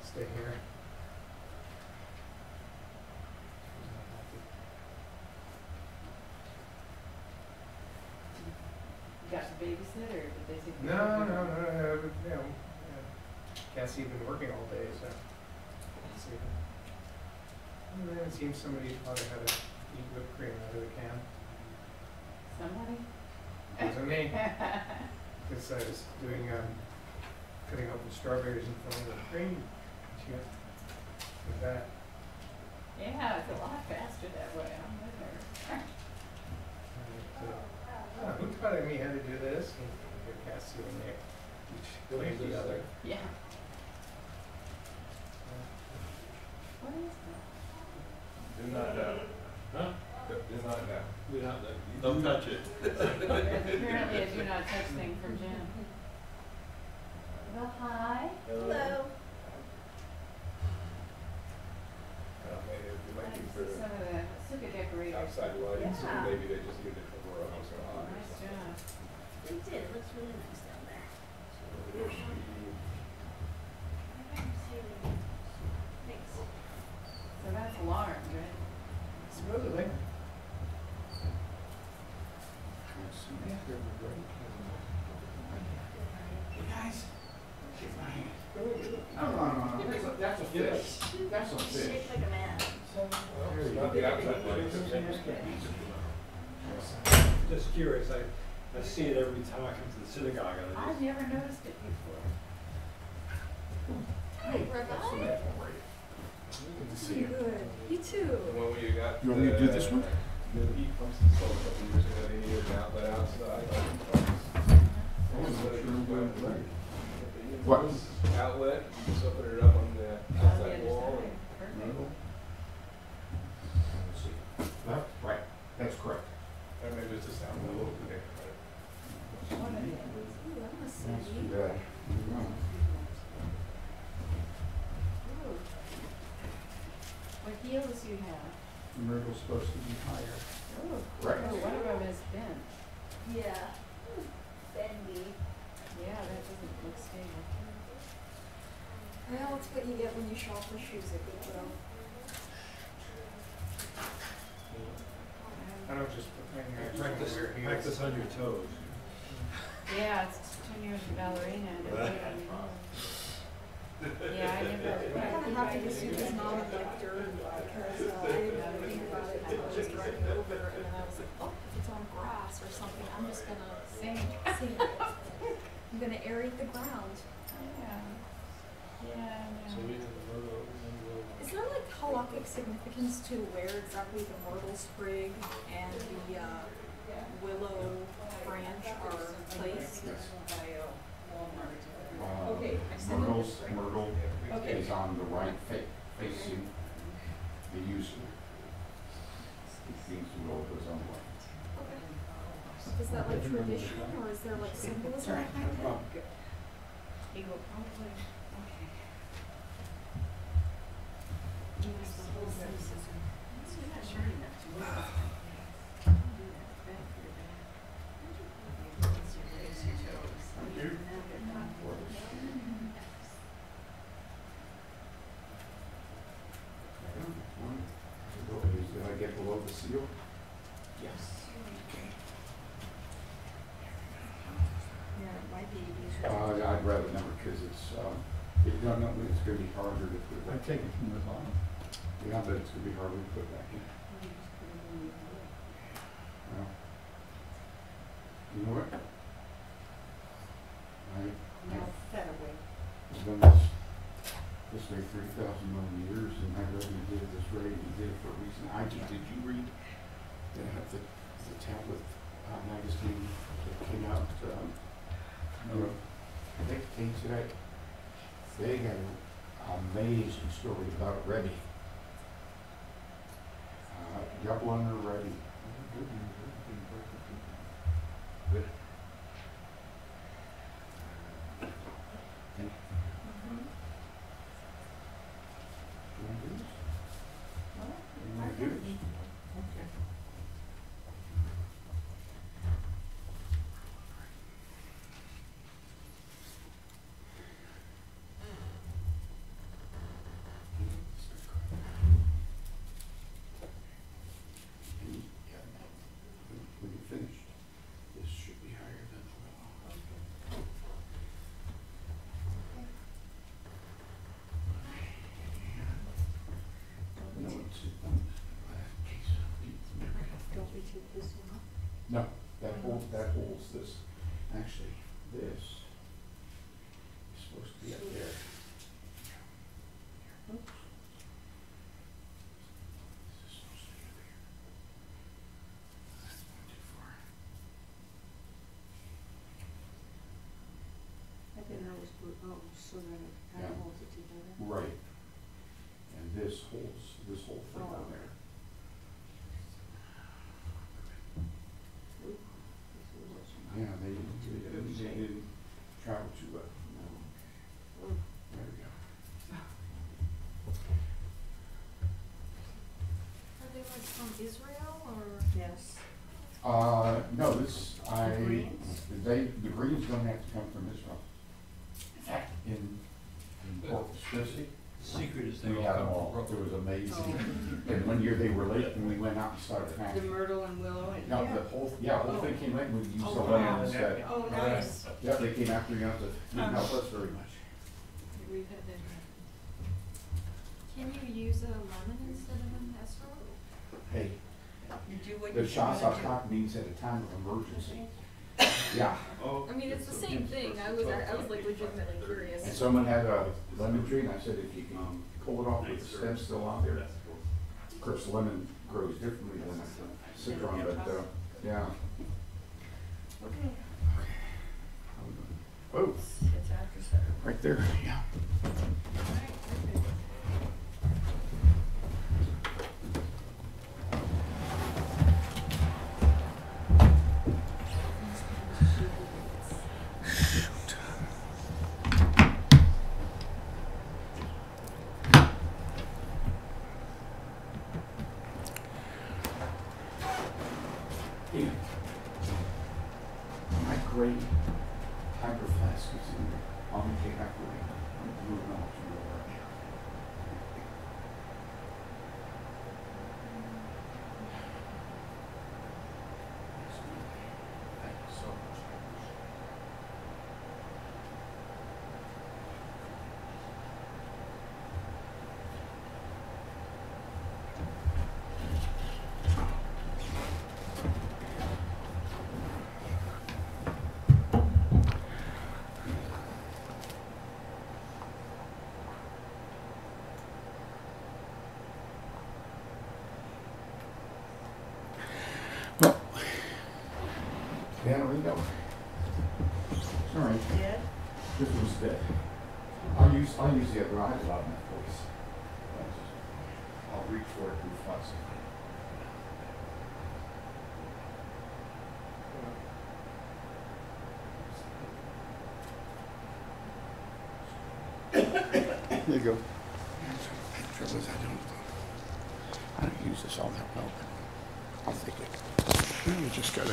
stay here. You got the babysitter, or did they say? No, but, you know, Cassie had been working all day, so. Let's see. And then it seems somebody probably had to eat whipped cream out of the can. Somebody? It wasn't me. Because I was doing, cutting open strawberries and filling with cream. She got with that. Yeah, it's a lot faster that way. I'm with her. Who taught me how to do this? And Cassie and Nick each claimed the other. Yeah. What is that? Do not know. Huh? Do not know. Do not, Don't touch it. Apparently a do not touch thing from Jim. Well, hi. Hello. Maybe it might be for Some of the suka decorators. outside lights, Yeah. or maybe they just need to cover up so hot. or Nice something. job. They did. It looks really nice down there. So there should be- Thanks. So that's alarmed, right? Supposedly. Hey guys. No. That's a fish. That's a fish. Shaped like a man. Well, not the outside lights. Just curious, I see it every time I come to the synagogue. I've never noticed it before. Hi, Rebecca. Good to see you. Good. You too. The one where you got. You want me to do this one? The heat pumps installed a couple years ago, they needed an outlet outside. What? Outlet, you just open it up on the On the outside other wall. side. Perfect. Let's see. Left, right. That's correct. Or maybe it's just down a little bit. What are they? Ooh, that must That's be. too bad. Ooh. What heels you have? The Myrtle's supposed to be higher. Oh, Right. oh, one of them is bent. Yeah. Bendy. Yeah, that doesn't look stable. Well, it's what you get when you shop for shoes at Goodwill. I don't just put my hands on your Practice on your toes. Yeah, it's 10 years of ballerina. And yeah, I never. I'm kind of happy the suit is not in like dirt because I didn't think about it until I was driving over and then I was like, oh, if it's on grass or something, I'm just gonna Same. sing it. I'm gonna aerate the ground. Yeah. Yeah, So we no. have the logo and we'll. Is there like halakhic significance to where exactly the myrtle sprig and the willow branch are placed? Myrtle is on the right facing the user. It means the myrtle goes on the right. Is that like tradition or is there like symbolism behind it? He will probably. Okay. Yes, the whole system. You're not sure enough to move. Did I get below the seal? Yes. Yeah, it might be. I'd rather never because it's it's going to be harder to put back. take it from the bottom. Yeah, but it's going to be harder to put back in. Well, you know what? No, that away. I've done this way 30,000 million years, and I really did this way. You did it for a reason. Did you read the tablet magazine that came out? They today. They got an amazing story about Rebbe. Dubliner Rebbe. Good. this? Actually, this is supposed to be up there. Oops. This is supposed to be up here. That's going too far. I didn't know it was blue, oh, so then it kind Yeah. of holds it together. Right. And this holds this whole thing Oh. on there. Ooh, this is awesome. Yeah, they didn't travel too well. Ooh. There we go. Are they like from Israel or? Yes. No, this, The greens? the greens don't have to come from Israel. In fact, in Corpus Christi, Secret is they we all had come them from all. It Brooklyn. was amazing. Oh. And one year they were late and we went out and started The packing. myrtle and willow and. No, the whole thing came late and we used Oh, the wow. lemon instead. Oh, nice. Yeah, they came after you, didn't help us very much. We've had that happen. Can you use a lemon instead of an esrog? Hey, You do what the you Shas gotta do. HaKak means at a time of emergency. Yeah. I mean, it's the same thing. I was like legitimately And curious. someone had a lemon tree, and I said, if you can pull it off with the stem still on there. Of course, lemon grows differently than citron, but, yeah. Okay. Oh, It's after 7. right there, yeah. Alright, okay. Yeah. My great hydro flask is in there. I'll take that for you. I'm moving on to your right now. Thank you so much. Well, there we go. All right. Dead? This was dead. I'll use the other eye to loud my voice. I'll reach for it through fuzz. There you go. The trouble is I don't use this all that well, but I'll take it. We just gotta.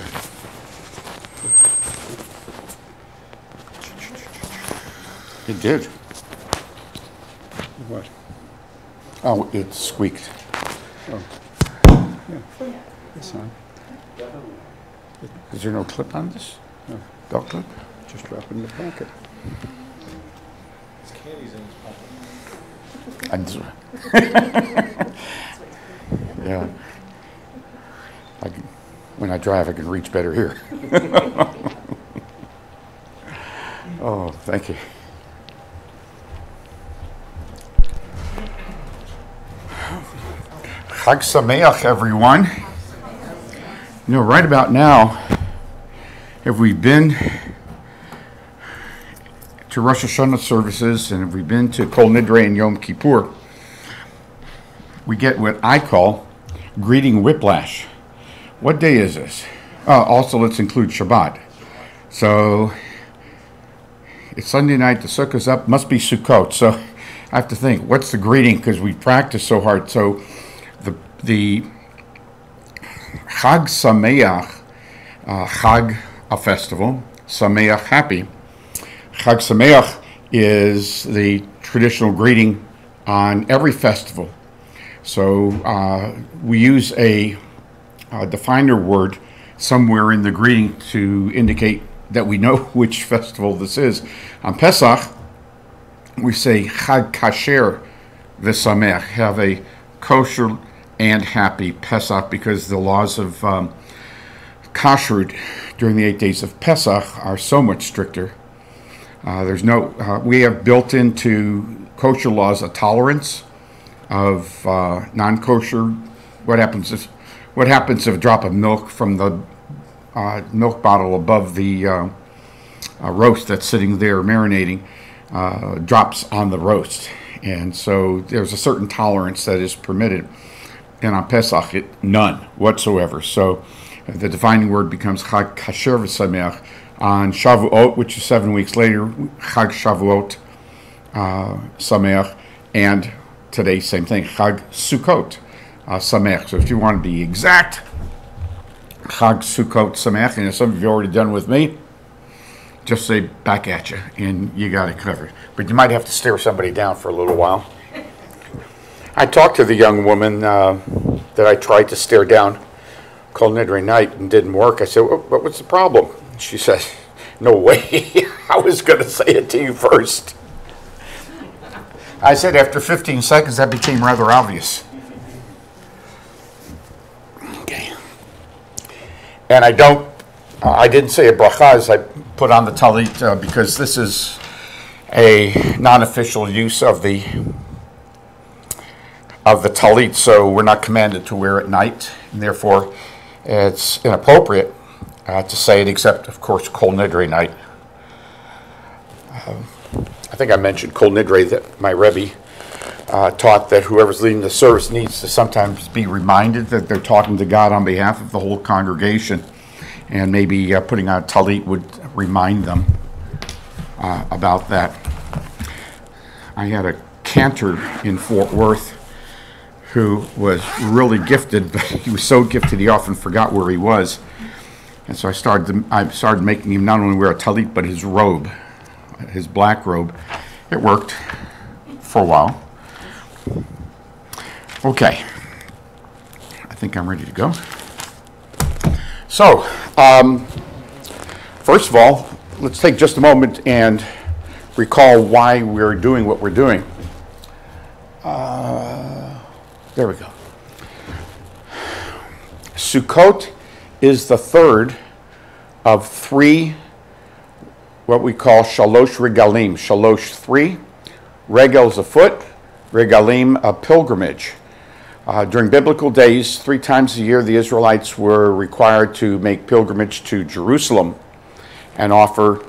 It did. What? Oh, it squeaked. Oh. Yeah. It's on. Is there no clip on this? No. Belt clip? Just drop it in the pocket. His candy's in his pocket. Yeah. When I drive, I can reach better here. Oh, thank you. Chag Sameach, everyone. You know, right about now, have we been to Rosh Hashanah services and have we been to Kol Nidre and Yom Kippur, we get what I call greeting whiplash. What day is this? Also, let's include Shabbat. So, it's Sunday night, the sukkah's up, must be Sukkot. So, I have to think, what's the greeting? Because we practice so hard. So, the Chag Sameach, Chag, a festival, Sameach, happy. Chag Sameach is the traditional greeting on every festival. So we use a definer word somewhere in the greeting to indicate that we know which festival this is. On Pesach, we say Chag Kasher v'Sameach, have a kosher and happy Pesach, because the laws of kashrut during the 8 days of Pesach are so much stricter. We have built into kosher laws a tolerance of non-kosher. What happens if a drop of milk from the milk bottle above the roast that's sitting there marinating drops on the roast? And so there's a certain tolerance that is permitted. And on Pesach, none whatsoever. So the defining word becomes Chag Kasher V'Sameach. On Shavuot, which is 7 weeks later, Chag Shavuot Sameach, and today, same thing, Chag Sukkot Sameach. So if you want to be exact, Chag Sukkot Sameach, and some of you already done with me, just say back at you, and you got it covered. But you might have to stare somebody down for a little while. I talked to the young woman that I tried to stare down Kol Nidre night and didn't work. I said, what's the problem? She said, no way. I was going to say it to you first. I said after 15 seconds, that became rather obvious. Okay. And I didn't say a bracha as I put on the talit because this is a non-official use of the talit, so we're not commanded to wear it at night, and therefore it's inappropriate to say it, except, of course, Kol Nidre night. I think I mentioned Kol Nidre, that my Rebbe taught that whoever's leading the service needs to sometimes be reminded that they're talking to God on behalf of the whole congregation, and maybe putting on a talit would remind them about that. I had a cantor in Fort Worth who was really gifted, but he was so gifted he often forgot where he was. And so I started making him not only wear a talit, but his robe, his black robe. It worked for a while. Okay. I think I'm ready to go. So, first of all, let's take just a moment and recall why we're doing what we're doing. There we go. Sukkot is the third of three, what we call shalosh regalim. Shalosh, 3, regels, a foot, regalim, a pilgrimage. During biblical days, 3 times a year, the Israelites were required to make pilgrimage to Jerusalem and offer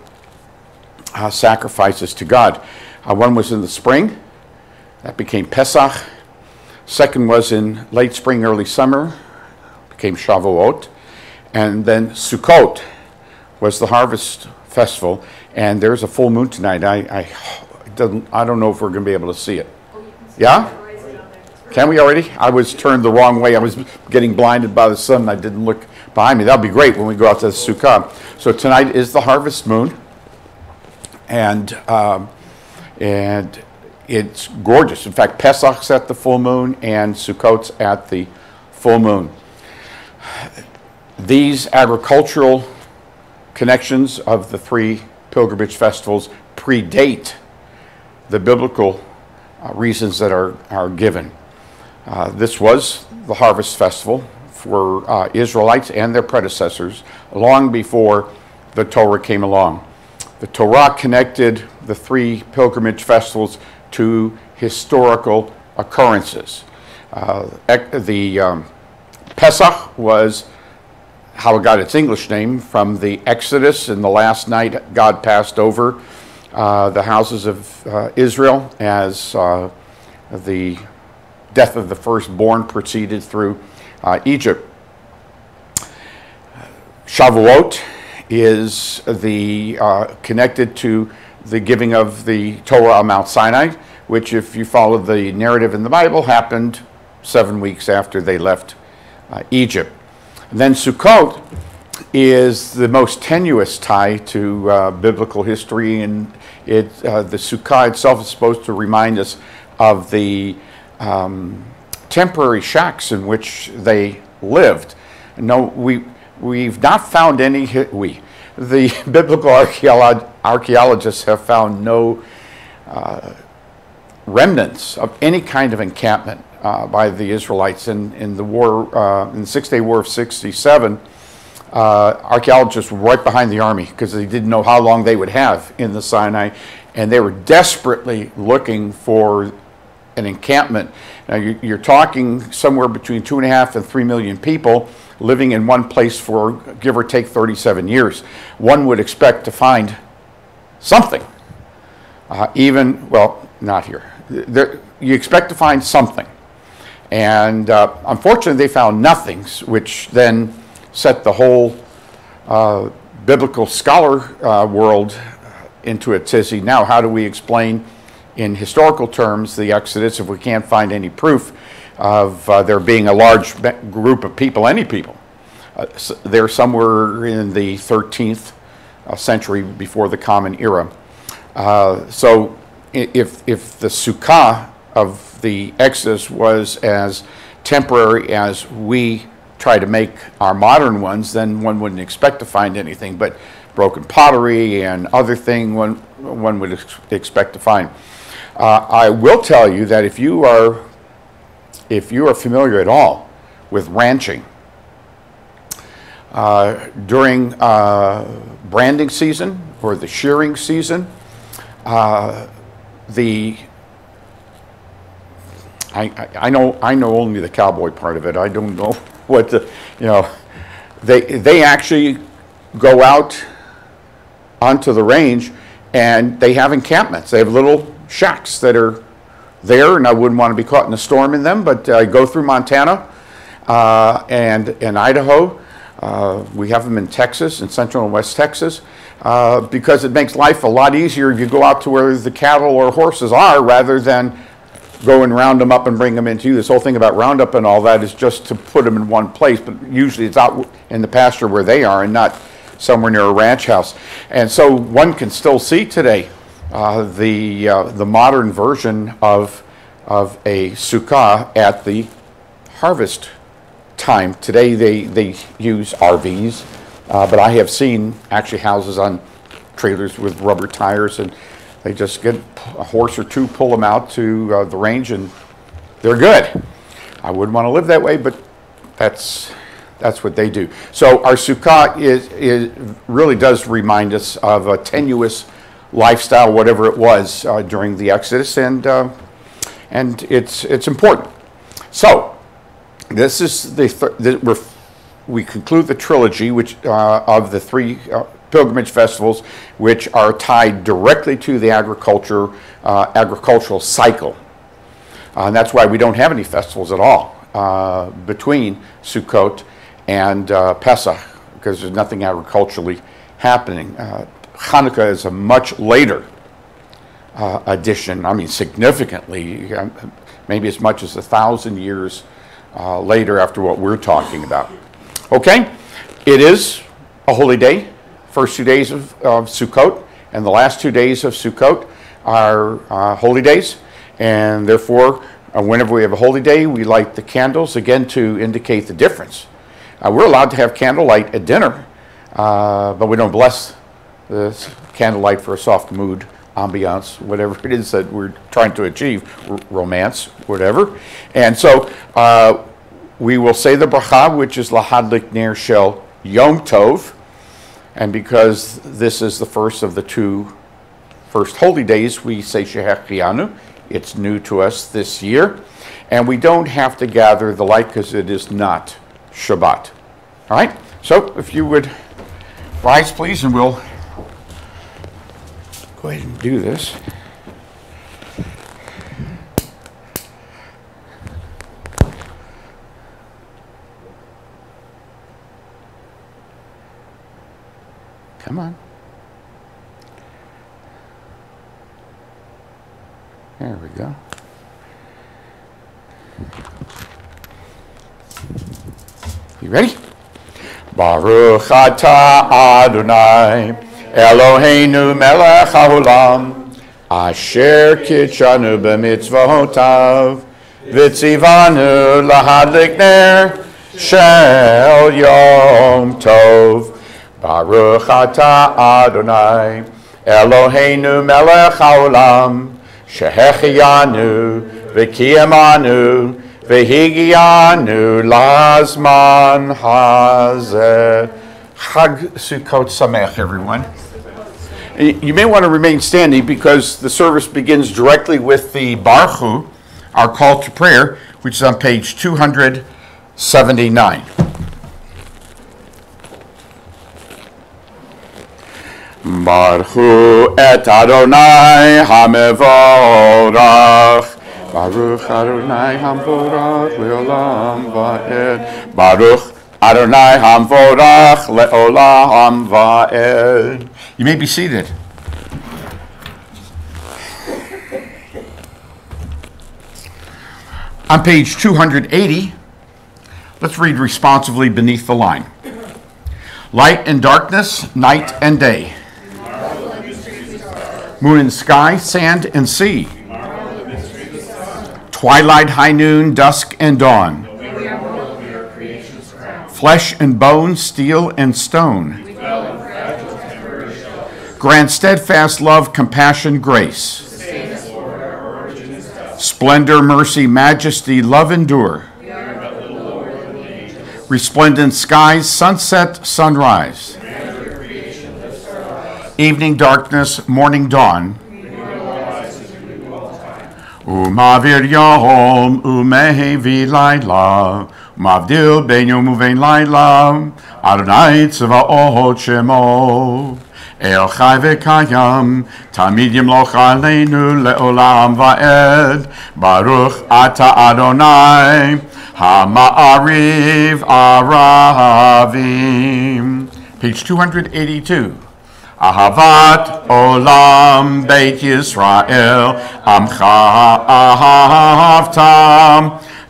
sacrifices to God. One was in the spring, that became Pesach. Second was in late spring, early summer, became Shavuot. And then Sukkot was the harvest festival, and there's a full moon tonight. I don't know if we're going to be able to see it. Yeah? Can we already? I was turned the wrong way. I was getting blinded by the sun, and I didn't look behind me. That'll be great when we go out to the Sukkah. So tonight is the harvest moon, and it's gorgeous. In fact, Pesach's at the full moon, and Sukkot's at the full moon. These agricultural connections of the 3 pilgrimage festivals predate the biblical reasons that are given. This was the harvest festival for Israelites and their predecessors long before the Torah came along. The Torah connected the 3 pilgrimage festivals to historical occurrences. The Pesach was how it got its English name from the Exodus, and the last night God passed over the houses of Israel as the death of the firstborn proceeded through Egypt. Shavuot is connected to the giving of the Torah on Mount Sinai, which, if you follow the narrative in the Bible, happened 7 weeks after they left Egypt. And then Sukkot is the most tenuous tie to biblical history, and the Sukkah itself is supposed to remind us of the temporary shacks in which they lived. No, we've not found any. The biblical archaeologists have found no remnants of any kind of encampment by the Israelites in the war, in the 6-Day War of 67. archaeologists were right behind the army because they didn't know how long they would have in the Sinai, and they were desperately looking for an encampment. Now you're talking somewhere between 2.5 and 3 million people living in one place for give or take 37 years. One would expect to find something. Well, not here. You expect to find something. And unfortunately, they found nothing, which then set the whole biblical scholar world into a tizzy. Now, how do we explain in historical terms the Exodus if we can't find any proof of there being a large group of people, any people? They're somewhere in the 13th century before the Common Era. So if the Sukkah of the Exodus was as temporary as we try to make our modern ones, then one wouldn't expect to find anything but broken pottery and other thing one would expect to find. I will tell you that if you are familiar at all with ranching, during branding season or the shearing season, I know only the cowboy part of it. I don't know what they actually go out onto the range and they have encampments. They have little shacks that are there, and I wouldn't want to be caught in a storm in them, but I go through Montana and Idaho. We have them in Texas, in Central and West Texas, because it makes life a lot easier if you go out to where the cattle or horses are rather than go and round them up and bring them into you. This whole thing about roundup and all that is just to put them in one place, but usually it's out in the pasture where they are and not somewhere near a ranch house. And so one can still see today the modern version of a sukkah at the harvest time. Today they use RVs, but I have seen actually houses on trailers with rubber tires, and they just get a horse or two, pull them out to the range, and they're good. I wouldn't want to live that way, but that's what they do. So our sukkah is really does remind us of a tenuous lifestyle, whatever it was during the Exodus, and it's important. So this is we conclude the trilogy, which of the three pilgrimage festivals, which are tied directly to the agricultural cycle, and that's why we don't have any festivals at all between Sukkot and Pesach, because there's nothing agriculturally happening. Hanukkah is a much later addition. I mean, significantly, maybe as much as 1,000 years later after what we're talking about. Okay, it is a holy day. First 2 days of Sukkot and the last 2 days of Sukkot are holy days, and therefore, whenever we have a holy day, we light the candles, again, to indicate the difference. We're allowed to have candlelight at dinner, but we don't bless the candlelight for a soft mood, ambiance, whatever it is that we're trying to achieve, romance, whatever. And so we will say the bracha, which is Lahadlik Ner Shel Yom Tov, and because this is the first of the two first holy days, we say Shehechianu. It's new to us this year, and we don't have to gather the light because it is not Shabbat. All right, so if you would rise, please, and we'll go ahead and do this. Come on. There we go. You ready? Baruch atah Adonai Eloheinu melech haolam asher kitshanu b'mitzvotav v'tzivanu lahadlik ner shel yom tov. Baruch atah Adonai Eloheinu melech haolam shehechianu v'kiyamanu v'higianu lazman hazeh Chag Sukkot Sameach, everyone. You may want to remain standing because the service begins directly with the Baruch Hu, our call to prayer, which is on page 279. Baruch Hu et Adonai HaMevorach. Baruch Adonai HaMevorach le'olam va'ed. Baruch Adonai Hamvorach le'olam va'ed. You may be seated. On page 280, let's read responsively beneath the line. Light and darkness, night and day. Moon and sky, sand and sea. Twilight, high noon, dusk and dawn. Flesh and bone, steel and stone. Grant steadfast love, compassion, grace. Splendor, mercy, majesty, love endure. Resplendent skies, sunset, sunrise. Evening darkness, morning dawn. Umavir yom, umehevi laila. Mavdil ben yom uvein laila, Adonai tzvaot shemo. El chai v'kayam, tamid yimloch aleinu le'olam va'ed. Baruch ata Adonai, ha'ma'ariv aravim. Page 282. Ahavat olam beit Yisrael, amcha ahavtam.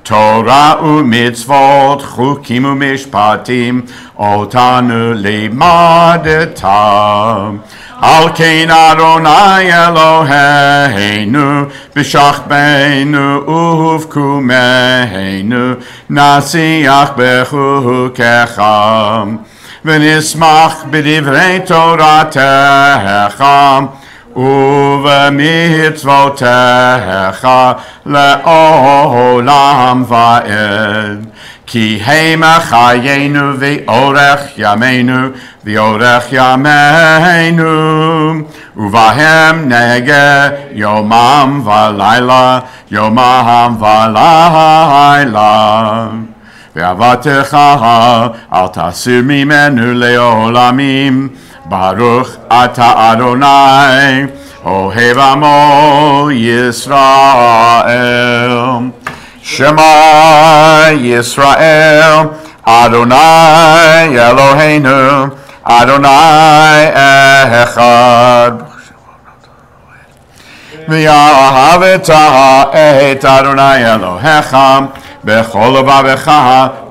Torah u'mitzvot, chukim u'mishpatim, otanu limadetam. Al kein Adonai Eloheinu, b'shachbeinu uvkumeinu, nasiach bechukecha, v'nismach b'divrei Toratecha, ובמצוותיך לעולם ועד. כי הם חיינו ואורך ימינו ואורך ימינו, ובהם נגה יומם ולילה, יומם ולילה. ועבדתך אל תסיר ממנו לעולמים, Baruch ata Adonai, Ohev Amo Yisrael. Shema Yisrael, Adonai Eloheinu, Adonai Echad. V'yahaveta et Adonai Elohecha, bechol levavecha,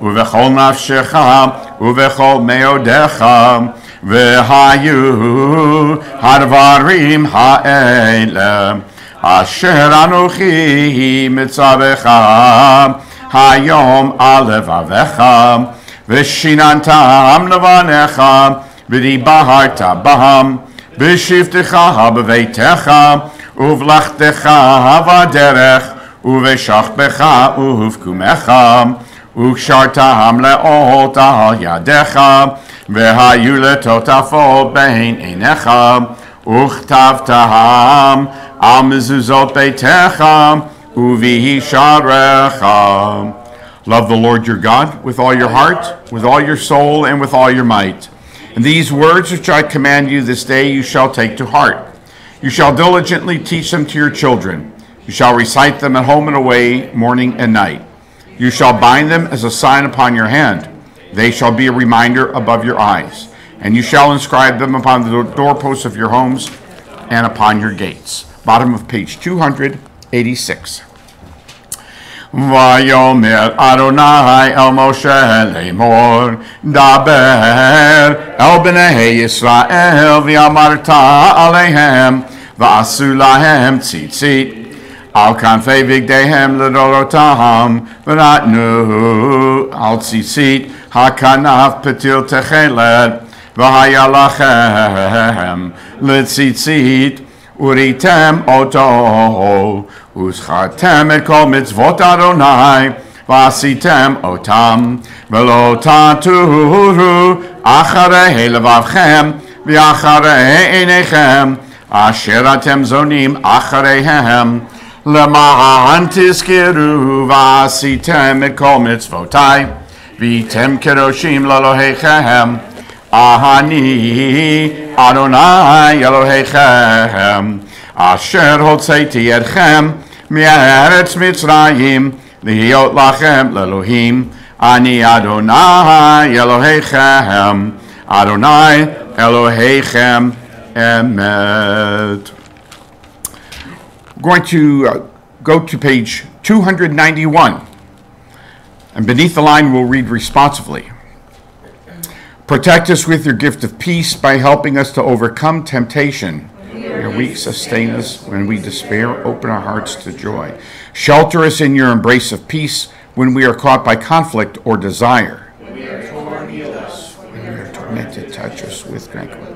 uvechol nafshecha, uvechol meodecha, V'hayu hadvarim ha'ele asher anuchi mitzavecha hayom alevavecha v'shinantam levanecha v'dibaharta baham v'shivtecha b'veitecha uvlachtecha v'derech uv'shachbecha uv'kumecha ukshartam le'ot al yadecha והיו לטוטפות בין עיניך, וכתבתהם על מזוזות ביתך, ובישעריך. Love the Lord your God with all your heart, with all your soul, and with all your might. And these words which I command you this day you shall take to heart. You shall diligently teach them to your children. You shall recite them at home and away, morning and night. You shall bind them as a sign upon your hand. They shall be a reminder above your eyes, and you shall inscribe them upon the doorposts of your homes and upon your gates. Bottom of page 286. Vayomer Adonai el Moshe lemor, daber el bnei Yisrael v'amarta aleihem v'asu lahem tzitzit. Al kanfei vigdehem ledorotam v'natnu al tzitzit hakanaf petil techelet v'haya lachem letzitzit uritem oto uschartem et kol mitzvot Adonai ועשיתם אותם, ולא תטורו אחרי לבבכם ואחרי עיניכם, אשר אתם זונים אחריהם, למען תזכרו ועשיתם את כל מצוותיי, והייתם קדושים לאלוהיכם, אני אדוני אלוהיכם, אשר הוצאתי אתכם מארץ מצרים, להיות לכם לאלוהים, אני אדוני אלוהיכם, אדוני אלוהיכם emet. I'm going to go to page 291, and beneath the line we'll read responsively. Protect us with your gift of peace by helping us to overcome temptation. When we are weak, sustain us. When we despair, open our hearts to joy. Shelter us in your embrace of peace when we are caught by conflict or desire. When we are torn, heal us. When we are tormented, touch us with tranquility.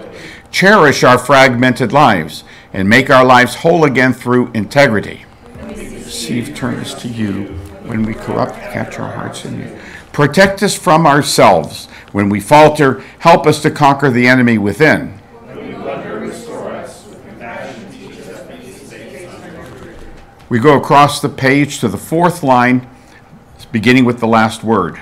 Cherish our fragmented lives and make our lives whole again through integrity. When we receive, turn us to you. When we corrupt, capture our hearts in you. Protect us from ourselves. When we falter, help us to conquer the enemy within. When we wonder, restore us. With compassion, teach us peace. We go across the page to the fourth line, beginning with the last word.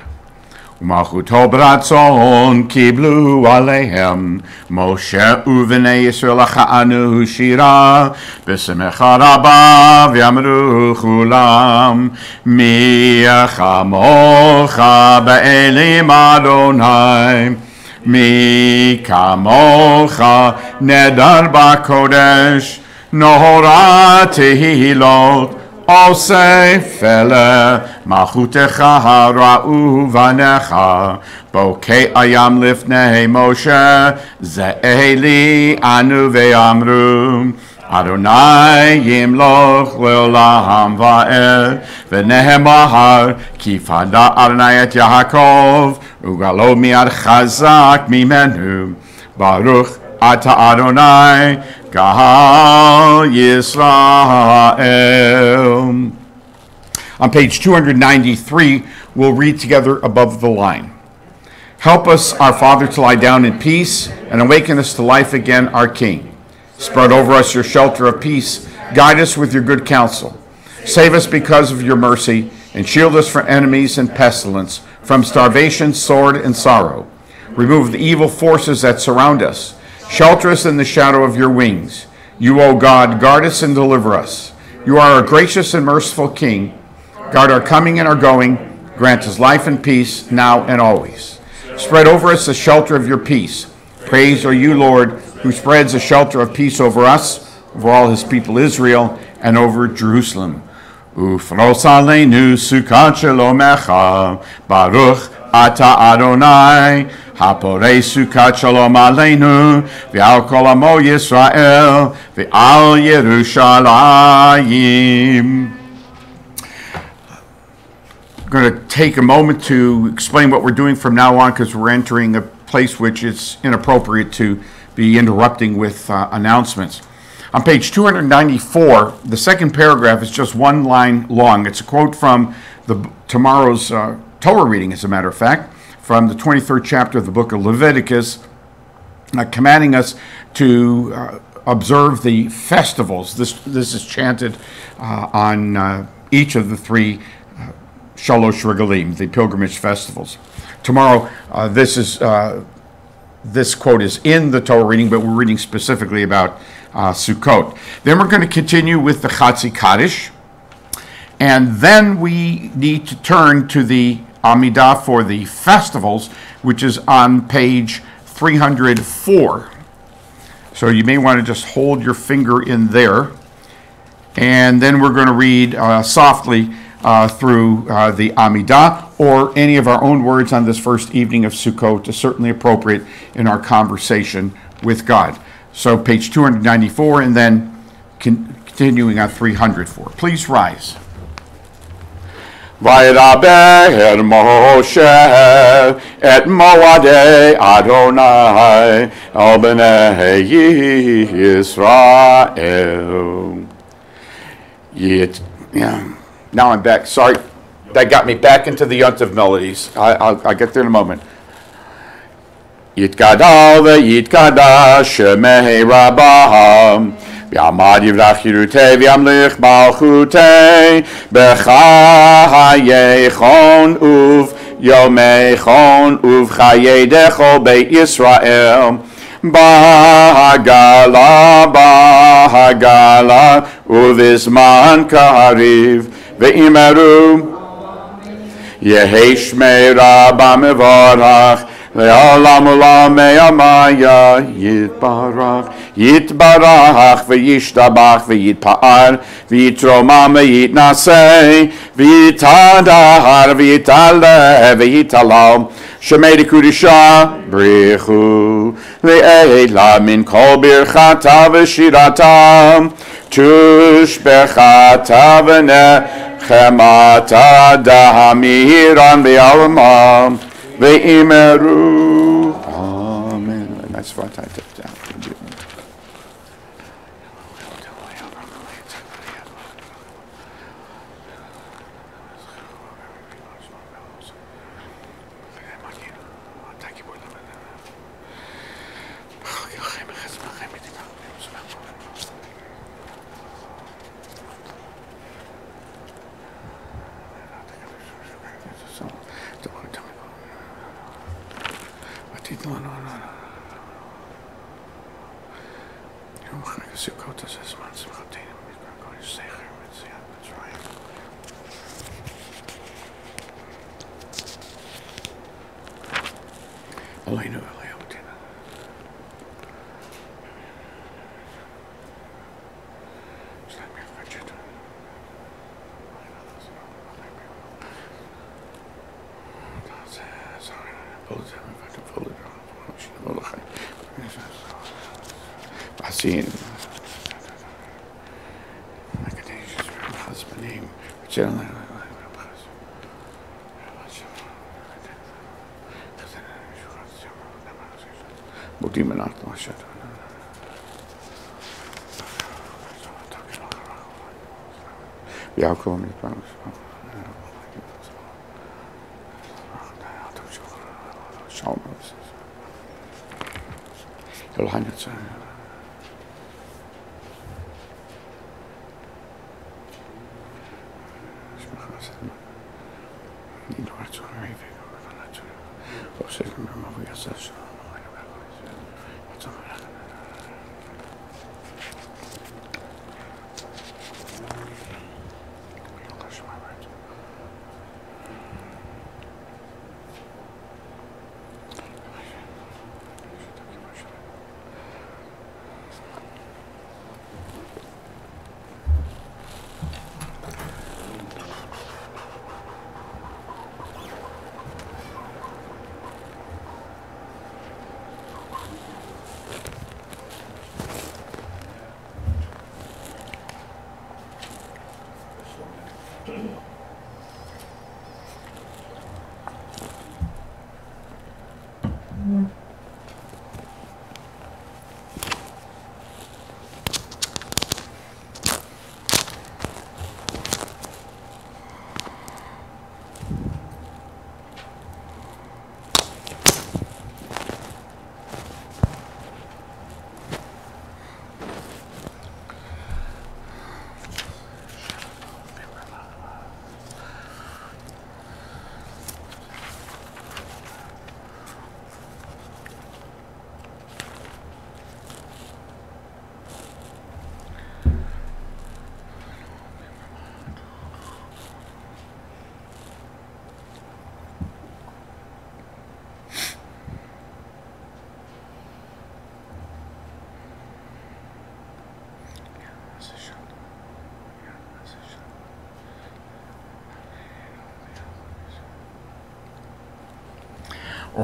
ומלכותו ברצון קיבלו עליהם משה ובני ישראל לחנו שירה בשמחה רבה ואמרו כולם מי כמוך באלים אדוני מי כמוך נדר בקודש נורא תהילות עושה פלא, מלכותך ראו בניך, בוקע הים לפני משה, זה אלי אנו ואמרו, אדוני ימלוך לעולם ועד, ונאמר, כי פדה אדוני את יעקב, וגלו מיד חזק ממנו, ברוך אתה אדוני, Gal Yisrael. On page 293, we'll read together above the line. Help us, our Father, to lie down in peace, and awaken us to life again, our King. Spread over us your shelter of peace. Guide us with your good counsel. Save us because of your mercy, and shield us from enemies and pestilence, from starvation, sword, and sorrow. Remove the evil forces that surround us. Shelter us in the shadow of your wings. You, O God, guard us and deliver us. You are a gracious and merciful King. Guard our coming and our going. Grant us life and peace now and always. Spread over us the shelter of your peace. Praise are you, Lord, who spreads a shelter of peace over us, over all his people Israel, and over Jerusalem. Ufros aleinu sukkot shalomecha, Baruch ata Adonai, Haporei sukkot shalom aleinu, ve'al kol amo Yisrael, ve'al Yerushalayim. I'm going to take a moment to explain what we're doing from now on, because we're entering a place which is inappropriate to be interrupting with announcements. On page 294, the second paragraph is just one line long. It's a quote from tomorrow's Torah reading, as a matter of fact, from the 23rd chapter of the book of Leviticus, commanding us to observe the festivals. This is chanted on each of the three Shalosh Regalim, the pilgrimage festivals. Tomorrow, this quote is in the Torah reading, but we're reading specifically about Sukkot. Then we're going to continue with the Chatzi Kaddish, and then we need to turn to the Amidah for the festivals, which is on page 304. So you may want to just hold your finger in there, and then we're going to read softly through the Amidah, or any of our own words on this first evening of Sukkot is certainly appropriate in our conversation with God. So page 294, and then continuing on 304. Please rise. Vaydaber Moshe et moadei Adonai al bnei Yisrael. Now I'm back. Sorry, That got me back into the Yontiv melodies. I'll get there in a moment. Yitgadal ve'yitkadash shemei rabaham v'yamad yivrach yirutei v'yamlich malchutei b'chayechon uv yomechon uv chayedecho be'Yisrael bahagala uvizman kariv ve'imeru Yehesh me'rabba mevorach Le'olam olam me'amaya Yitbarach V'yishtabach V'yitpa'ar V'yitromam V'yitnaseh V'yitadahar V'yitaleh V'yitalam Shemei Kudisha Brichu Le'ela min kol birchata v'shirata Tushbechata v'nechemata Dahamiran v'yalamam Ve'imeru. Amen. That's what I took down.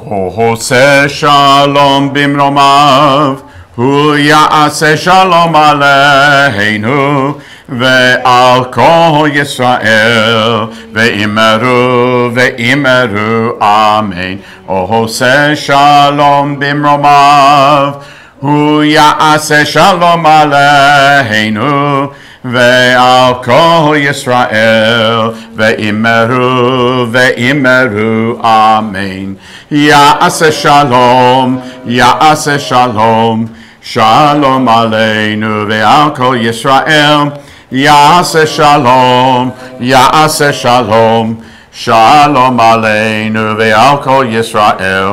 Hose shalom bimromav, hu ya'ase shalom aleinu, ve'al kol Yisrael, ve'imeru, amen. Hose shalom bimromav, hu ya'ase shalom aleinu, ועל כל ישראל, ואמרו אמן. יעשה שלום, יעשה שלום, שלום עלינו ועל כל ישראל. יעשה שלום, יעשה שלום, שלום עלינו ועל כל ישראל.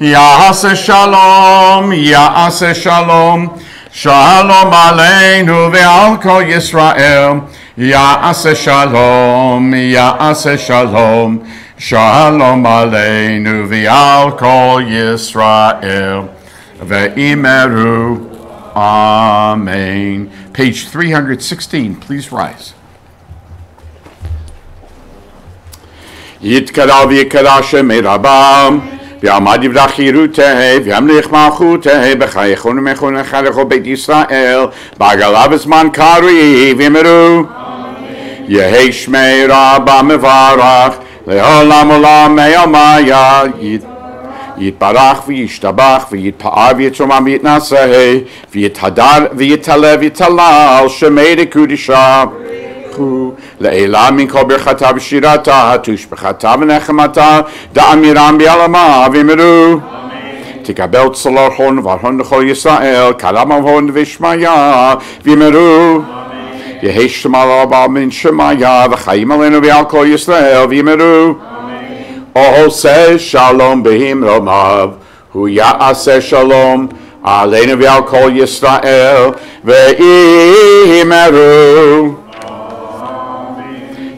יעשה שלום, יעשה שלום, שלום עלינו ועל כל ישראל. יעשה שלום, יעשה שלום, שלום עלינו ועל כל ישראל. ואמרו amen. Page 316, please rise. יתקרא ויקרא שמי רבם, ויעמד יברך חירותה, וימליך מלכותה, בחייכון ומכון לכל בית ישראל, בעגלה בזמן קרוב, ואמרו, יהי שמי רבם מברך, לעולם עולם מימיה, יתברך וישתבח ויתפאר ויתרומם ויתנשא ויתהדר ויתהלל ויתהלל שמי לקודשה לעילה מן כל ברכתה ושירתה תושבחתה ונחמתה דאמירם בעלמה ואמרו תקבל צלור הון והון לכל ישראל כרם הון ושמיה ואמרו יהי שמע רבה מן שמיה וחיים עלינו ועל כל ישראל ואמרו עושה שלום באמרומיו, הוא יעשה שלום עלינו ועל כל ישראל, ואמרו.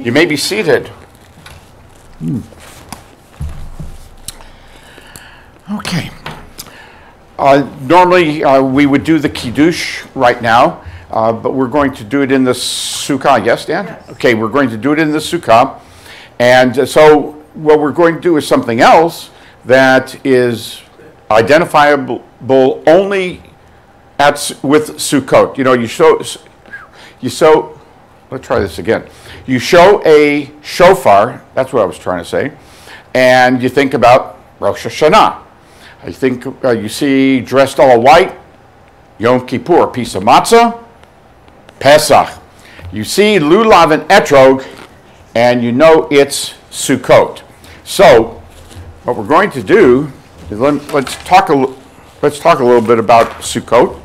You may be seated. Okay. Normally we would do the Kiddush right now, but we're going to do it in the Sukkah. Yes, Dan? Yes. Okay, we're going to do it in the Sukkah. And so what we're going to do is something else that is identifiable only with Sukkot. You know, you show, let's try this again. You show a shofar, that's what I was trying to say, and you think about Rosh Hashanah. I think you see dressed all white, Yom Kippur, a piece of matzah, Pesach. You see lulav and etrog, and you know it's Sukkot. So, what we're going to do is let's talk a little bit about Sukkot,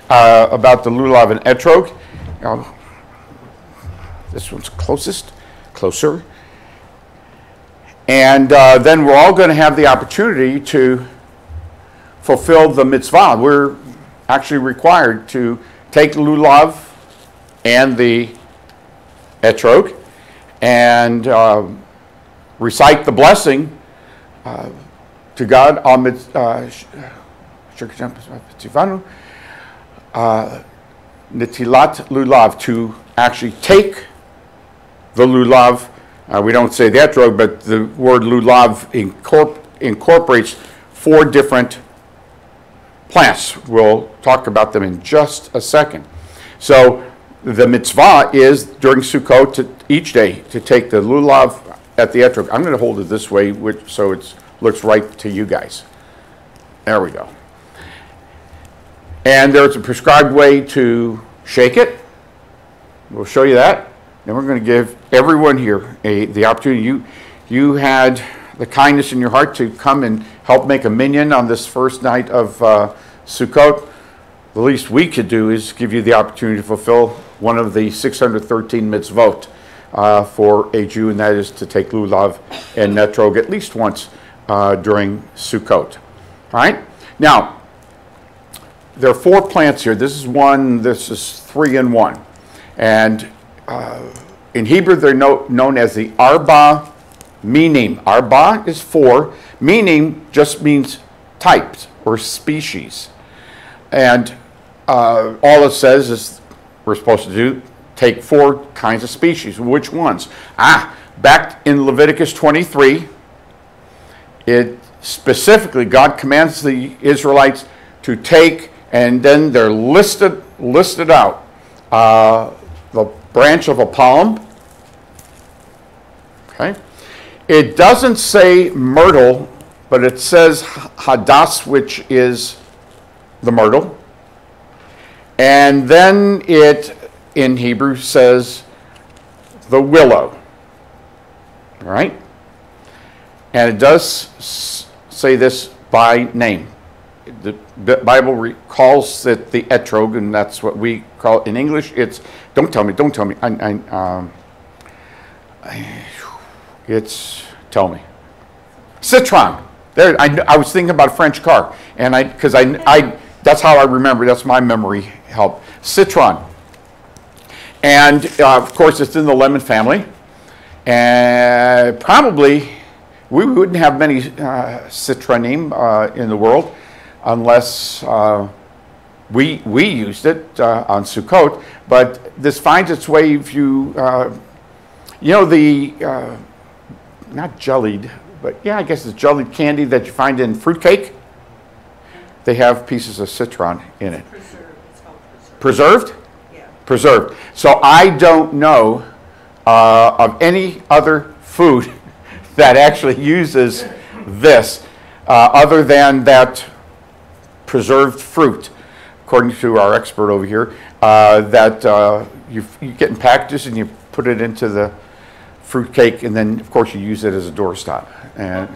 about the lulav and etrog. This one's closer. And then we're all going to have the opportunity to fulfill the mitzvah. We're actually required to take the lulav and the etrog and recite the blessing to God on Netilat lulav, to actually take the lulav. We don't say the etrog, but the word lulav incorporates 4 different plants. We'll talk about them in just a second. So the mitzvah is during Sukkot each day to take the lulav at the etrog. I'm going to hold it this way so it looks right to you guys. There we go. And there's a prescribed way to shake it. We'll show you that. Then we're going to give everyone here the opportunity. You had the kindness in your heart to come and help make a minyan on this first night of Sukkot. The least we could do is give you the opportunity to fulfill one of the 613 mitzvot for a Jew, and that is to take lulav and etrog at least once during Sukkot. All right? Now, there are 4 plants here. This is 1, this is 3 in 1. And in Hebrew, they're known as the arba minim. Arba is 4. Minim just means types or species. And all it says is we're supposed to take 4 kinds of species. Which ones? Back in Leviticus 23, it specifically, God commands the Israelites to take, and then they're listed out. The branch of a palm. Okay. It doesn't say myrtle, but it says hadas, which is the myrtle. And then it in Hebrew says the willow. All right? And it does say this by name. The Bible calls it the etrog, and that's what we call it in English. It's, don't tell me. Tell me. Citron. There, I was thinking about a French car, and because that's how I remember. That's my memory help. Citron, and of course it's in the lemon family, and probably we wouldn't have many citronim in the world unless we used it on Sukkot. But this finds its way if you the not jellied. But yeah, I guess it's jellied candy that you find in fruitcake. They have pieces of citron in it. Preserved, it's called preserved. Preserved? Yeah. Preserved. So I don't know of any other food that actually uses this other than that preserved fruit, according to our expert over here, that you get in packages and you put it into the fruit cake, and then of course you use it as a doorstop. And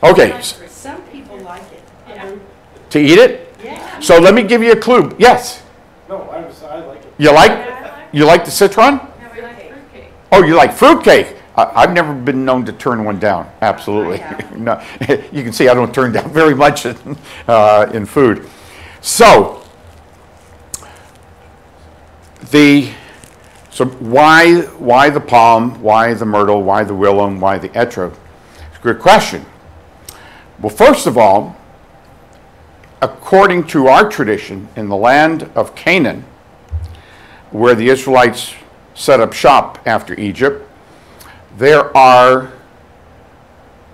okay, Some people like it. Yeah. to eat it. Yeah. So let me give you a clue. Yes, No, I like it. you like Yeah, you like the citron? yeah, we like fruitcake. Oh, you like fruit cake? I've never been known to turn one down. Absolutely. I have. No, you can see I don't turn down very much in food. So why the palm? Why the myrtle? Why the willow? And why the etrog? It's a good question. Well, first of all, according to our tradition, in the land of Canaan, where the Israelites set up shop after Egypt, there are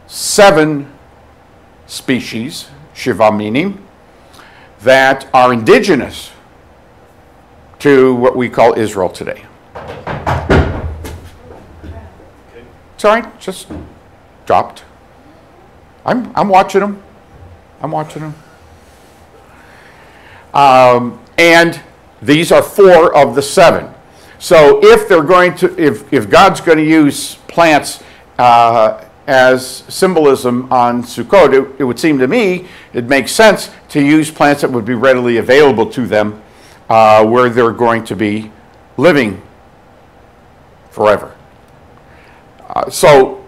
7 species, Shiva meaning, that are indigenous to what we call Israel today. It's all right, just dropped. I'm watching them. I'm watching them. And these are 4 of the 7. So if they're going to, if God's going to use plants as symbolism on Sukkot, it would seem to me it makes sense to use plants that would be readily available to them where they're going to be living forever. So,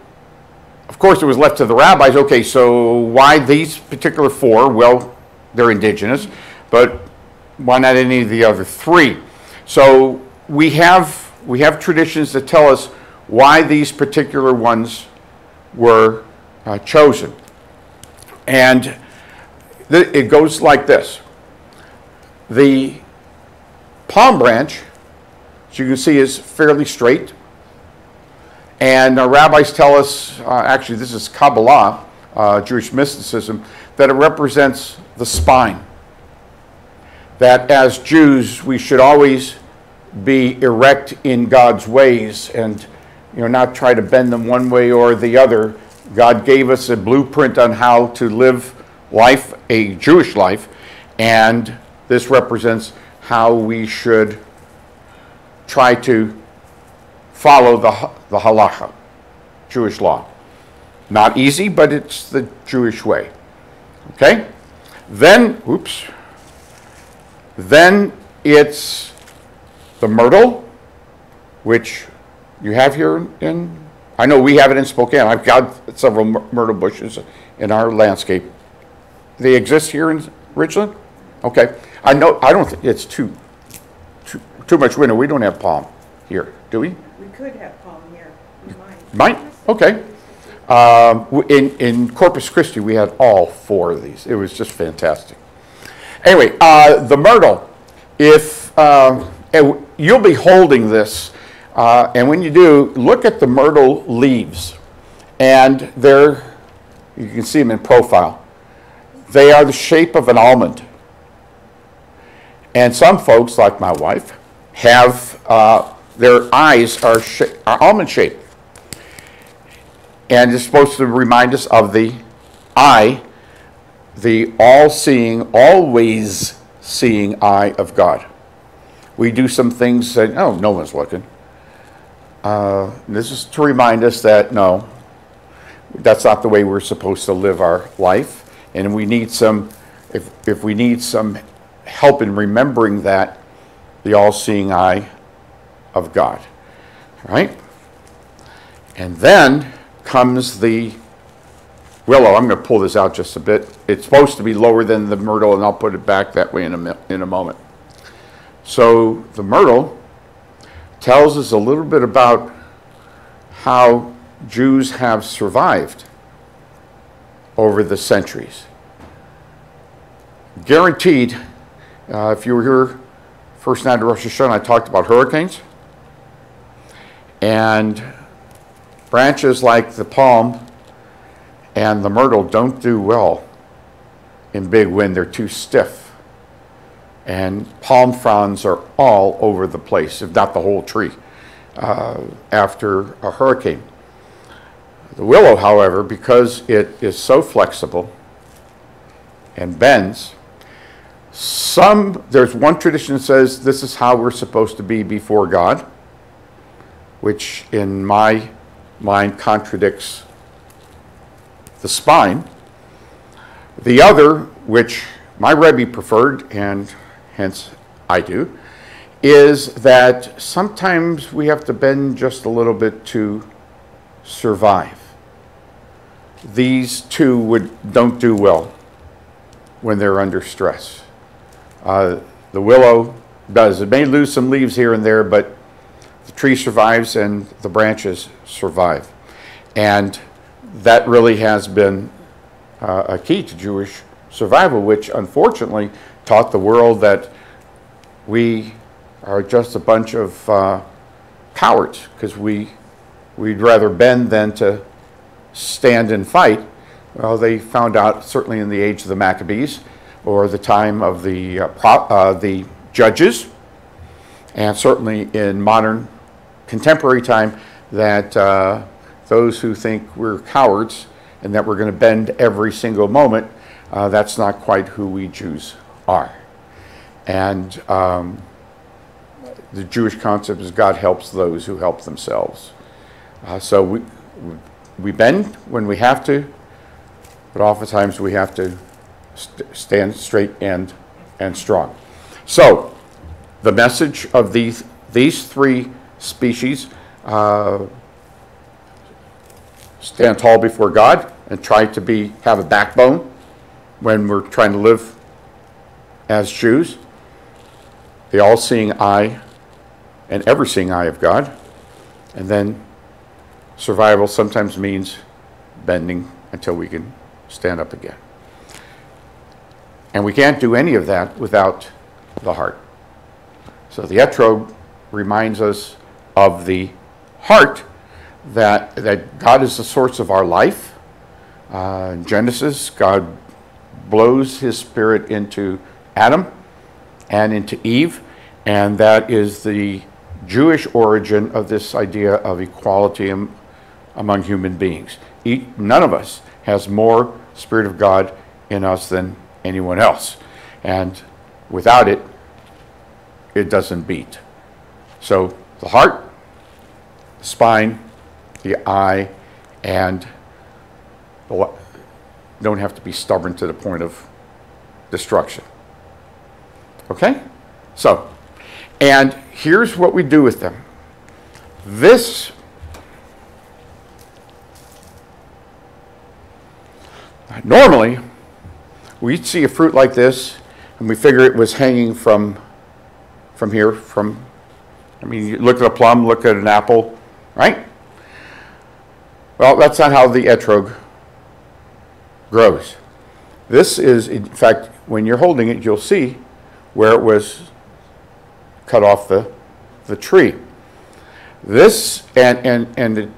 of course, it was left to the rabbis, okay, so why these particular 4? Well, they're indigenous, but why not any of the other 3? So we have traditions that tell us why these particular ones were chosen. And it goes like this. The palm branch, as you can see, is fairly straight. And rabbis tell us, actually this is Kabbalah, Jewish mysticism, that it represents the spine. That as Jews, we should always be erect in God's ways and not try to bend them one way or the other. God gave us a blueprint on how to live life, a Jewish life, and this represents how we should try to follow the halacha, Jewish law. Not easy, but it's the Jewish way. Okay? Then it's the myrtle, which you have here I know we have it in Spokane. I've got several myrtle bushes in our landscape. They exist here in Richland? Okay. I don't think it's too much winter. We don't have palm here, do we? We could have palm here. We might. Might? Okay. In Corpus Christi, we had all 4 of these. It was just fantastic. Anyway, the myrtle, you'll be holding this, and when you do, look at the myrtle leaves. And you can see them in profile. They are the shape of an almond. And some folks, like my wife, have their eyes are almond shaped. And it's supposed to remind us of the eye, the all-seeing, always seeing eye of God. we do some things that, oh, no one's looking. This is to remind us that, no, that's not the way we're supposed to live our life. And we need some, if we need some help in remembering that, the all-seeing eye of God, right? And then comes the willow. I'm going to pull this out just a bit. It's supposed to be lower than the myrtle, and I'll put it back that way in a moment. So the myrtle tells us a little bit about how Jews have survived over the centuries. Guaranteed, if you were here first night of Rosh Hashanah, I talked about hurricanes. And branches like the palm and the myrtle don't do well in big wind. They're too stiff. And palm fronds are all over the place, if not the whole tree, after a hurricane. The willow, however, because it is so flexible and bends, there's one tradition that says this is how we're supposed to be before God, which in my mind contradicts the spine. The other, which my Rebbe preferred, and hence I do, is that sometimes we have to bend just a little bit to survive. These two don't do well when they're under stress. The willow does. It may lose some leaves here and there, but the tree survives and the branches survive. And that really has been a key to Jewish survival, which unfortunately taught the world that we are just a bunch of cowards, because we'd rather bend than to stand and fight. Well, they found out certainly in the age of the Maccabees, or the time of the judges, and certainly in modern contemporary time, that those who think we're cowards and that we're going to bend every single moment, that's not quite who we Jews are. And the Jewish concept is God helps those who help themselves. So we bend when we have to, but oftentimes we have to stand straight and strong. So the message of these three species, stand tall before God and try to have a backbone when we're trying to live as Jews. The all-seeing eye and ever-seeing eye of God. And then survival sometimes means bending until we can stand up again. And we can't do any of that without the heart. So the etrog reminds us of the heart, that God is the source of our life. In Genesis, God blows his spirit into Adam and into Eve, and that is the Jewish origin of this idea of equality among human beings. None of us has more Spirit of God in us than anyone else. And without it, it doesn't beat. So the heart, the spine, the eye, and don't have to be stubborn to the point of destruction. Okay? So, and here's what we do with them. This normally, we'd see a fruit like this, and we figure it was hanging from here, I mean, you look at a plum, look at an apple, right? Well, that's not how the etrog grows. This is, in fact, when you're holding it, you'll see where it was cut off the tree. This, and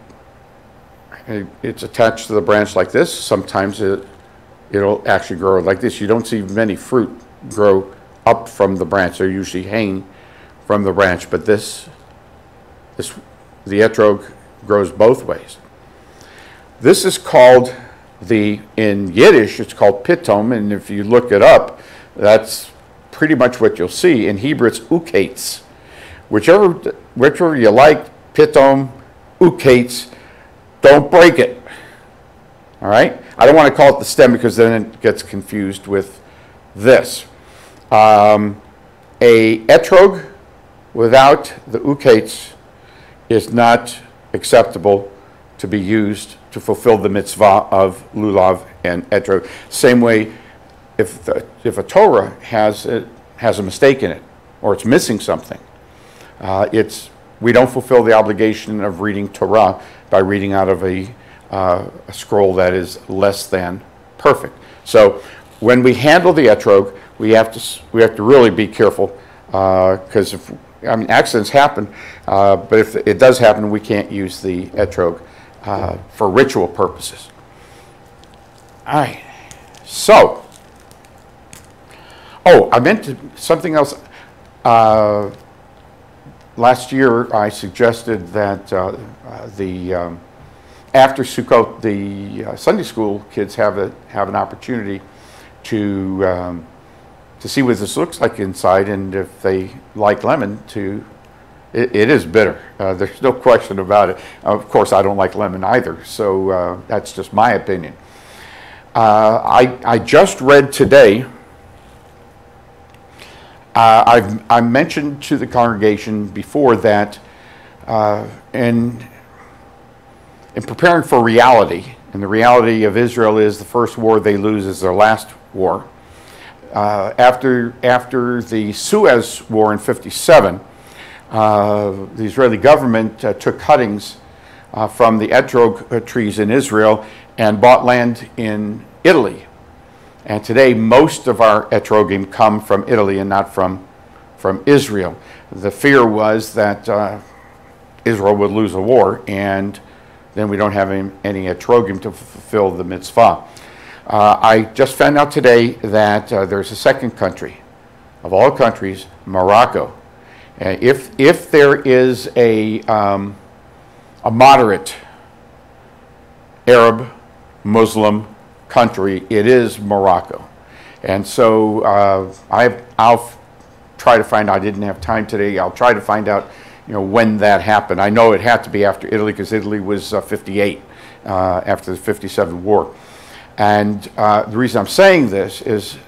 it's attached to the branch like this. Sometimes it'll actually grow like this. You don't see many fruit grow up from the branch. They're usually hanging from the branch, but the etrog grows both ways. This is called, in Yiddish, it's called pitom, and if you look it up, that's pretty much what you'll see. In Hebrew, it's uketz. whichever you like, pitom, ukates, don't break it. All right? I don't want to call it the stem because then it gets confused with this. A etrog without the ukates is not acceptable to be used to fulfill the mitzvah of lulav and etrog. Same way, if a Torah has a mistake in it or it's missing something, we don't fulfill the obligation of reading Torah by reading out of a scroll that is less than perfect. So when we handle the etrog, we have to really be careful because accidents happen, but if it does happen, we can't use the etrog for ritual purposes. All right. So, I meant something else. Last year, I suggested that after Sukkot, the Sunday school kids have an opportunity to see what this looks like inside, and if they like lemon, it is bitter. There's no question about it. Of course, I don't like lemon either, so that's just my opinion. I just read today. I mentioned to the congregation before that in preparing for reality, and the reality of Israel is the first war they lose is their last war. After the Suez War in '57, the Israeli government took cuttings from the etrog trees in Israel and bought land in Italy. And today, most of our etrogim come from Italy and not from Israel. The fear was that Israel would lose a war, and then we don't have any etrogim to fulfill the mitzvah. I just found out today that there's a second country, of all countries, Morocco. If there is a moderate Arab Muslim country, it is Morocco. And so I'll try to find out. I didn't have time today. I'll try to find out when that happened. I know it had to be after Italy because Italy was 58 after the 57 war. And the reason I'm saying this is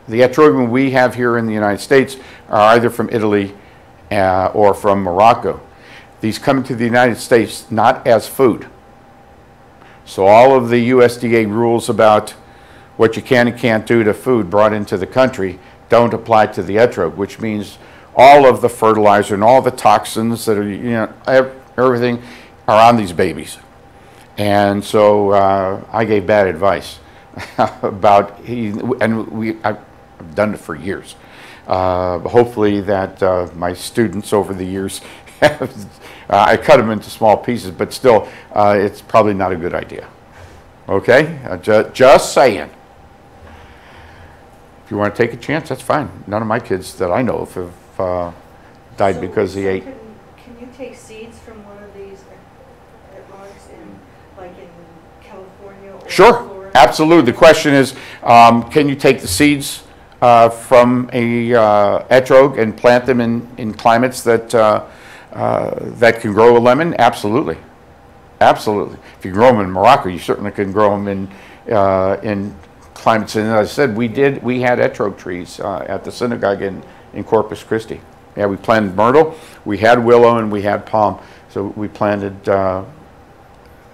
the etrogim we have here in the United States are either from Italy or from Morocco. These come to the United States not as food. So all of the USDA rules about what you can and can't do to food brought into the country don't apply to the etrog, which means all of the fertilizer and all the toxins that are, everything are on these babies. And so I gave bad advice about I've done it for years. Hopefully that my students over the years I cut them into small pieces, but still, it's probably not a good idea. Okay? Just saying. If you want to take a chance, that's fine. None of my kids that I know of have died because they ate. Can you take seeds from one of these etrogs in California or Sure, Florida? absolutely. The question is, can you take the seeds from a etrog and plant them in climates that that can grow a lemon? Absolutely, absolutely. If you grow them in Morocco, you certainly can grow them in climates. And as I said, we had etrog trees at the synagogue in Corpus Christi. Yeah, we planted myrtle, we had willow, and we had palm. So we planted.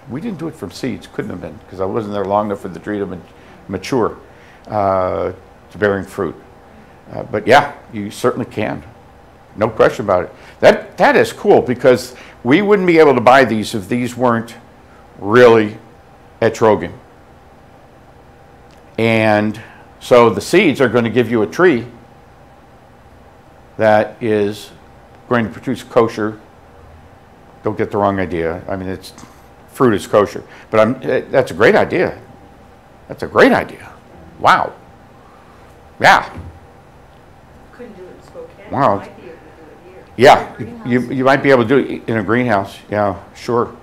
We didn't do it from seeds. Couldn't have been because I wasn't there long enough for the tree to mature to bearing fruit. But yeah, you certainly can. No question about it. That is cool because we wouldn't be able to buy these if these weren't really etrogim. And so the seeds are going to give you a tree that is going to produce kosher. Don't get the wrong idea. I mean, fruit is kosher. But that's a great idea. That's a great idea. Wow. Yeah. Couldn't do it in Spokane. Wow. You might be able to do it here. Yeah, you might be able to do it in a greenhouse. Yeah, sure.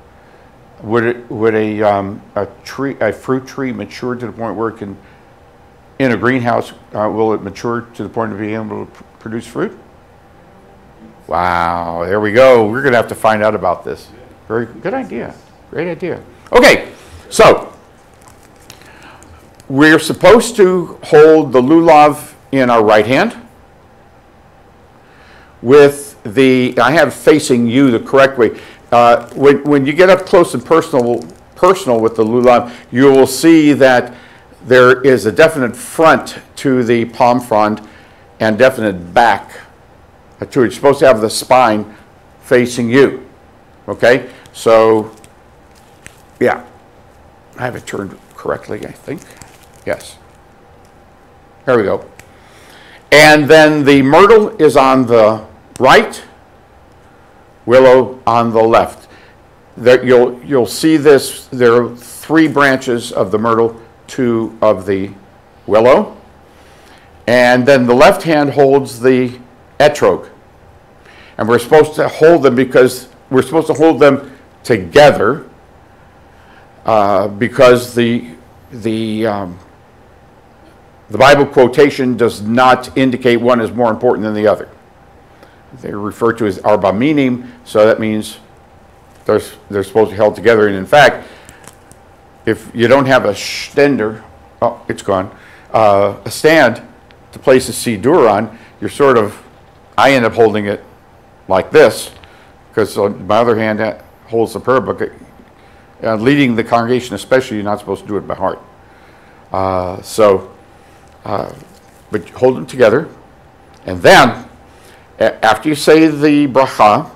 Would a fruit tree mature to the point where it can, in a greenhouse, will it mature to the point of being able to produce fruit? Wow, there we go. We're going to have to find out about this. Very good idea. Great idea. Okay, so we're supposed to hold the lulav in our right hand with I have facing you the correct way. When you get up close and personal with the lulav, you will see that there is a definite front to the palm frond and definite back to it. You're supposed to have the spine facing you. Okay? So, yeah. I have it turned correctly, I think. Yes. There we go. And then the myrtle is on the right, willow on the left. You'll see this. There are 3 branches of the myrtle, 2 of the willow. And then the left hand holds the etrog. And we're supposed to hold them because we're supposed to hold them together because the Bible quotation does not indicate one is more important than the other. They're referred to as arba minim, so that means they're supposed to be held together. And in fact, if you don't have a stender, oh, it's gone, a stand to place a siddur on, I end up holding it like this, because my other hand holds the prayer book. Leading the congregation especially, you're not supposed to do it by heart. But hold them together, and then after you say the bracha,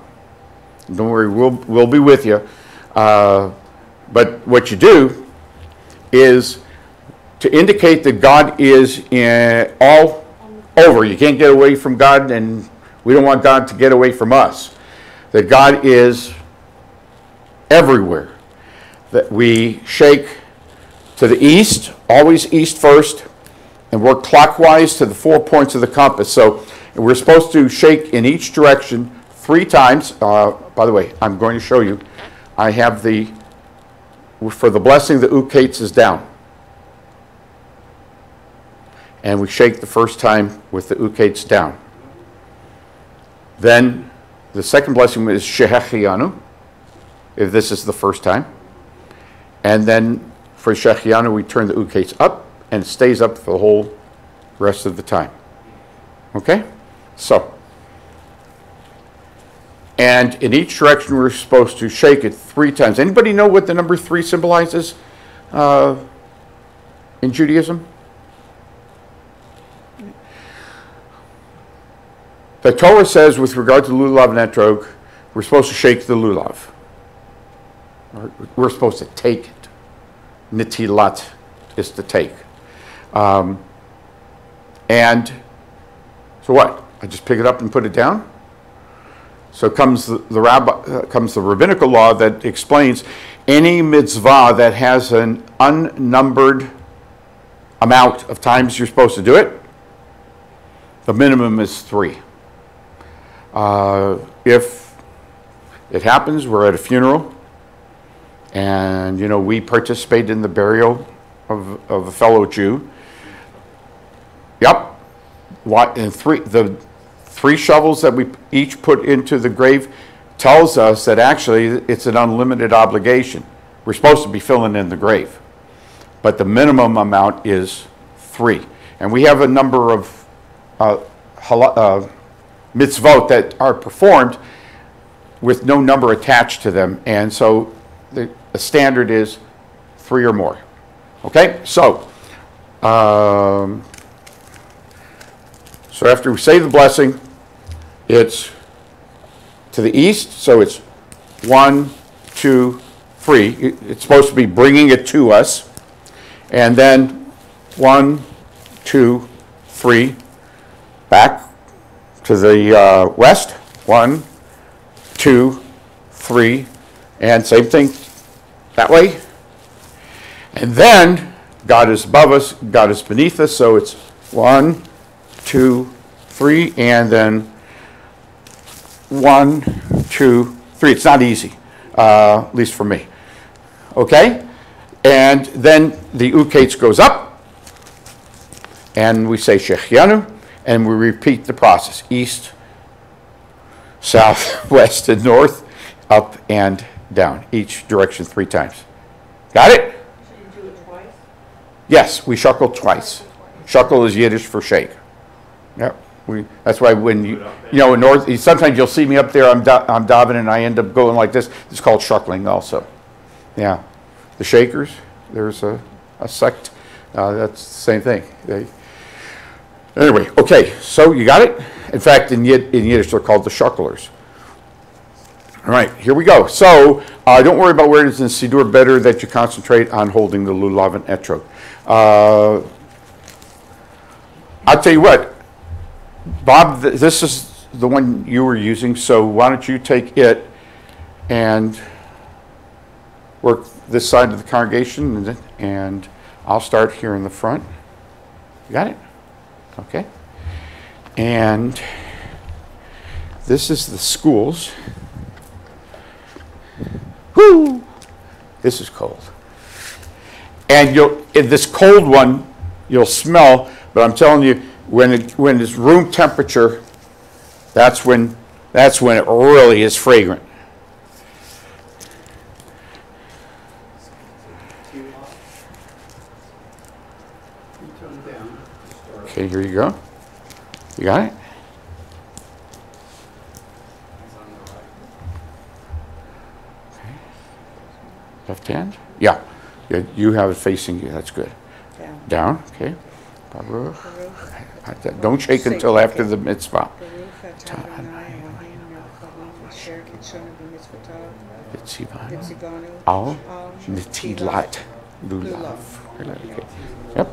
don't worry, we'll be with you. But what you do is to indicate that God is all over. You can't get away from God, and we don't want God to get away from us. That God is everywhere. That we shake to the east, always east first, and work clockwise to the 4 points of the compass. So we're supposed to shake in each direction 3 times. By the way, I'm going to show you. I have for the blessing, the ukates is down. And we shake the first time with the ukates down. Then the second blessing is shehechianu, if this is the first time. And then for shehechianu, we turn the ukates up, and it stays up for the whole rest of the time. Okay? So, and in each direction we're supposed to shake it 3 times. Anybody know what the number 3 symbolizes in Judaism? The Torah says with regard to lulav and etrog, we're supposed to shake the lulav. We're supposed to take it. Nitilat is to take. And so what? I just pick it up and put it down? So comes the rabbinical law that explains any mitzvah that has an unnumbered amount of times you're supposed to do it, the minimum is 3. If it happens, we're at a funeral, and we participate in the burial of a fellow Jew. Yep. And the 3 shovels that we each put into the grave tells us that actually it's an unlimited obligation. We're supposed to be filling in the grave, but the minimum amount is 3. And we have a number of mitzvot that are performed with no number attached to them, and so the standard is 3 or more. Okay, so after we say the blessing, it's to the east, so it's 1, 2, 3. It's supposed to be bringing it to us, and then 1, 2, 3, back to the west, 1, 2, 3, and same thing that way. And then God is above us, God is beneath us, so it's 1, 2, 3, and then 1, 2, 3. It's not easy, at least for me. Okay? And then the ukates goes up, and we say shehechianu, and we repeat the process. East, south, west, and north, up and down, each direction 3 times. Got it? Should you do it twice? Yes, we shuckle twice. Shuckle is Yiddish for shake. Yep. That's why when you know, in north, sometimes you'll see me up there, I'm davening, and I end up going like this. It's called shuckling also. Yeah. The Shakers, there's a sect, that's the same thing. Anyway, okay, so you got it? In fact, in Yiddish, they're called the shucklers. All right, here we go. So don't worry about where it is in Siddur. Better that you concentrate on holding the lulav and etrog. I'll tell you what, Bob, this is the one you were using, so why don't you take it and work this side of the congregation, and I'll start here in the front. You got it? Okay. And this is the schools. Whoo! This is cold. And in this cold one, you'll smell, but I'm telling you, when it's room temperature, that's when it really is fragrant. Okay, here you go. You got it? Okay. Left hand? Yeah. You have it facing you. That's good. Down. Okay. Baruch. Don't shake until after the mitzvah. Al netilat lulav. Okay. Yep.